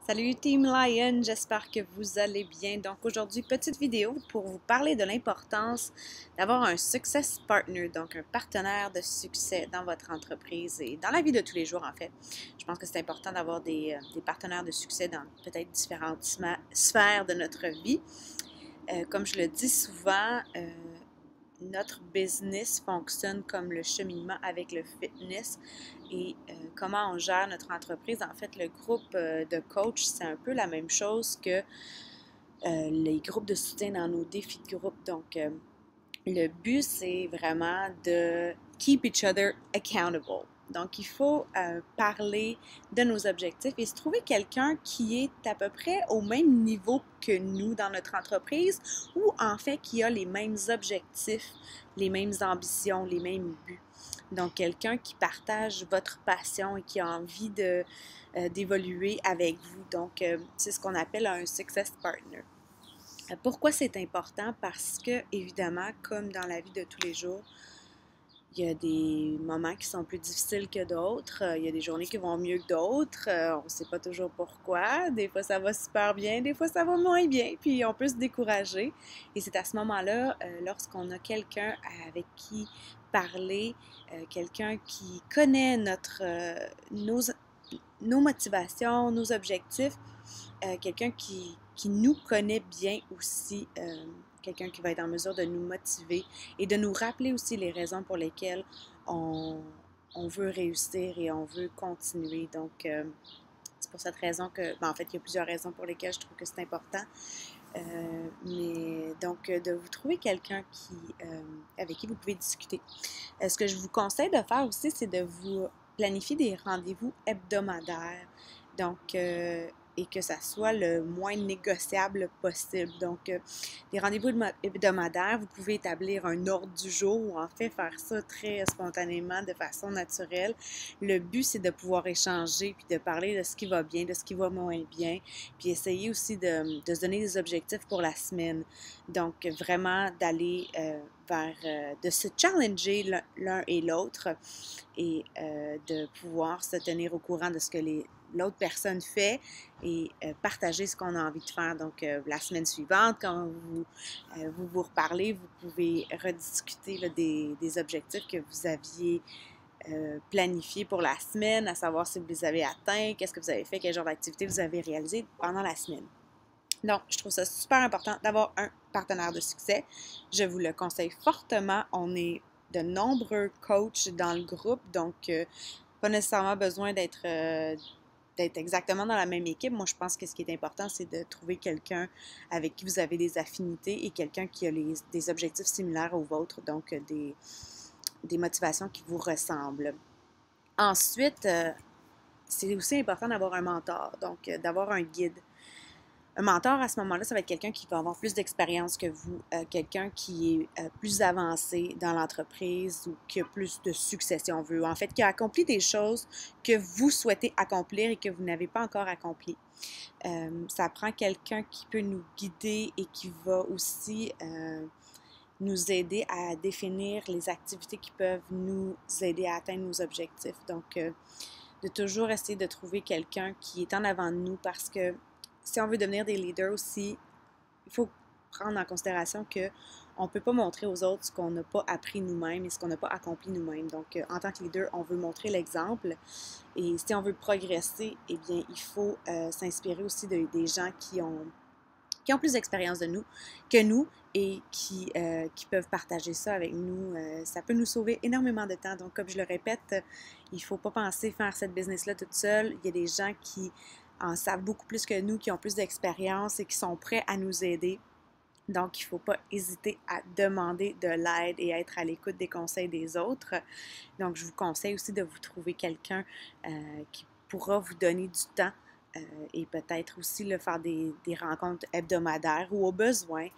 Salut Team Lion, j'espère que vous allez bien. Donc aujourd'hui, petite vidéo pour vous parler de l'importance d'avoir un success partner, donc un partenaire de succès dans votre entreprise et dans la vie de tous les jours en fait. Je pense que c'est important d'avoir des partenaires de succès dans peut-être différentes sphères de notre vie. Comme je le dis souvent, notre business fonctionne comme le cheminement avec le fitness et comment on gère notre entreprise. En fait, le groupe de coach, c'est un peu la même chose que les groupes de soutien dans nos défis de groupe. Donc, le but, c'est vraiment de keep each other accountable. Donc, il faut parler de nos objectifs et se trouver quelqu'un qui est à peu près au même niveau que nous dans notre entreprise ou en fait qui a les mêmes objectifs, les mêmes ambitions, les mêmes buts. Donc, quelqu'un qui partage votre passion et qui a envie d'évoluer avec vous. Donc, c'est ce qu'on appelle un success partner. Pourquoi c'est important? Parce que, évidemment, comme dans la vie de tous les jours, il y a des moments qui sont plus difficiles que d'autres. Il y a des journées qui vont mieux que d'autres. On ne sait pas toujours pourquoi. Des fois, ça va super bien. Des fois, ça va moins bien. Puis, on peut se décourager. Et c'est à ce moment-là, lorsqu'on a quelqu'un avec qui parler, quelqu'un qui connaît nos motivations, nos objectifs, quelqu'un qui nous connaît bien aussi, quelqu'un qui va être en mesure de nous motiver et de nous rappeler aussi les raisons pour lesquelles on veut réussir et on veut continuer. Donc, c'est pour cette raison que, en fait, il y a plusieurs raisons pour lesquelles je trouve que c'est important. Mais donc, de vous trouver quelqu'un avec qui vous pouvez discuter. Ce que je vous conseille de faire aussi, c'est de vous planifier des rendez-vous hebdomadaires. Donc, et que ça soit le moins négociable possible. Donc, des rendez-vous hebdomadaires, vous pouvez établir un ordre du jour ou en fait faire ça très spontanément, de façon naturelle. Le but, c'est de pouvoir échanger puis de parler de ce qui va bien, de ce qui va moins bien, puis essayer aussi de se donner des objectifs pour la semaine. Donc, vraiment d'aller de se challenger l'un et l'autre et de pouvoir se tenir au courant de ce que l'autre personne fait et partager ce qu'on a envie de faire. Donc, la semaine suivante, quand vous reparlez, vous pouvez rediscuter là, des objectifs que vous aviez planifiés pour la semaine, à savoir si vous les avez atteints, qu'est-ce que vous avez fait, quel genre d'activité vous avez réalisé pendant la semaine. Donc, je trouve ça super important d'avoir un partenaire de succès. Je vous le conseille fortement. On est de nombreux coachs dans le groupe, donc pas nécessairement besoin d'être exactement dans la même équipe. Moi, je pense que ce qui est important, c'est de trouver quelqu'un avec qui vous avez des affinités et quelqu'un qui a des objectifs similaires aux vôtres, donc des motivations qui vous ressemblent. Ensuite, c'est aussi important d'avoir un mentor, donc d'avoir un guide. Un mentor, à ce moment-là, ça va être quelqu'un qui va avoir plus d'expérience que vous, quelqu'un qui est plus avancé dans l'entreprise ou qui a plus de succès, si on veut. En fait, qui a accompli des choses que vous souhaitez accomplir et que vous n'avez pas encore accomplies. Ça prend quelqu'un qui peut nous guider et qui va aussi nous aider à définir les activités qui peuvent nous aider à atteindre nos objectifs. Donc, de toujours essayer de trouver quelqu'un qui est en avant de nous parce que si on veut devenir des leaders aussi, il faut prendre en considération qu'on ne peut pas montrer aux autres ce qu'on n'a pas appris nous-mêmes et ce qu'on n'a pas accompli nous-mêmes. Donc, en tant que leader, on veut montrer l'exemple. Et si on veut progresser, eh bien, il faut s'inspirer aussi des gens qui ont plus d'expérience que nous et qui peuvent partager ça avec nous. Ça peut nous sauver énormément de temps. Donc, comme je le répète, il ne faut pas penser faire cette business-là toute seule. Il y a des gens qui en savent beaucoup plus que nous, qui ont plus d'expérience et qui sont prêts à nous aider. Donc, il ne faut pas hésiter à demander de l'aide et à être à l'écoute des conseils des autres. Donc, je vous conseille aussi de vous trouver quelqu'un qui pourra vous donner du temps et peut-être aussi faire des rencontres hebdomadaires ou au besoin,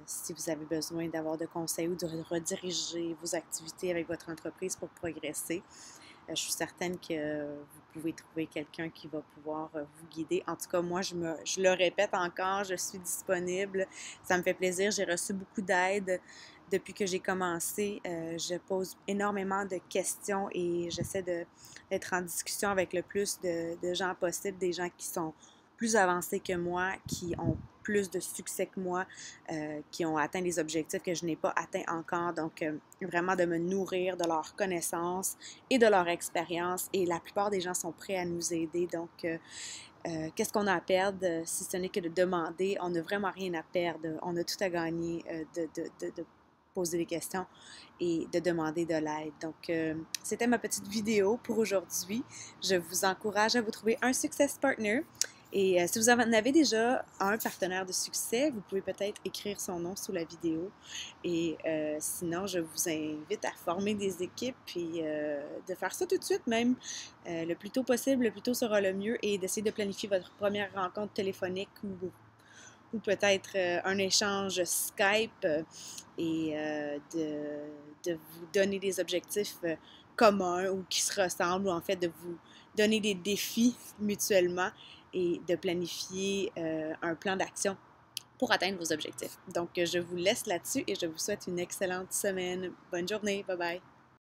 si vous avez besoin d'avoir de conseils ou de rediriger vos activités avec votre entreprise pour progresser. Je suis certaine que vous pouvez trouver quelqu'un qui va pouvoir vous guider. En tout cas, moi, je le répète encore, je suis disponible. Ça me fait plaisir. J'ai reçu beaucoup d'aide depuis que j'ai commencé. Je pose énormément de questions et j'essaie d'être en discussion avec le plus de gens possible, des gens qui sont plus avancés que moi, qui ont plus de succès que moi, qui ont atteint des objectifs que je n'ai pas atteints encore. Donc, vraiment de me nourrir de leurs connaissances et de leur expérience. Et la plupart des gens sont prêts à nous aider. Donc, qu'est-ce qu'on a à perdre si ce n'est que de demander? On n'a vraiment rien à perdre. On a tout à gagner de poser des questions et de demander de l'aide. Donc, c'était ma petite vidéo pour aujourd'hui. Je vous encourage à vous trouver un Success Partner. Et si vous en avez déjà un partenaire de succès, vous pouvez peut-être écrire son nom sous la vidéo. Et sinon, je vous invite à former des équipes et de faire ça tout de suite même, le plus tôt possible, le plus tôt sera le mieux, et d'essayer de planifier votre première rencontre téléphonique ou peut-être un échange Skype et de vous donner des objectifs communs ou qui se ressemblent, ou en fait de vous donner des défis mutuellement et de planifier un plan d'action pour atteindre vos objectifs. Donc, je vous laisse là-dessus et je vous souhaite une excellente semaine. Bonne journée. Bye bye.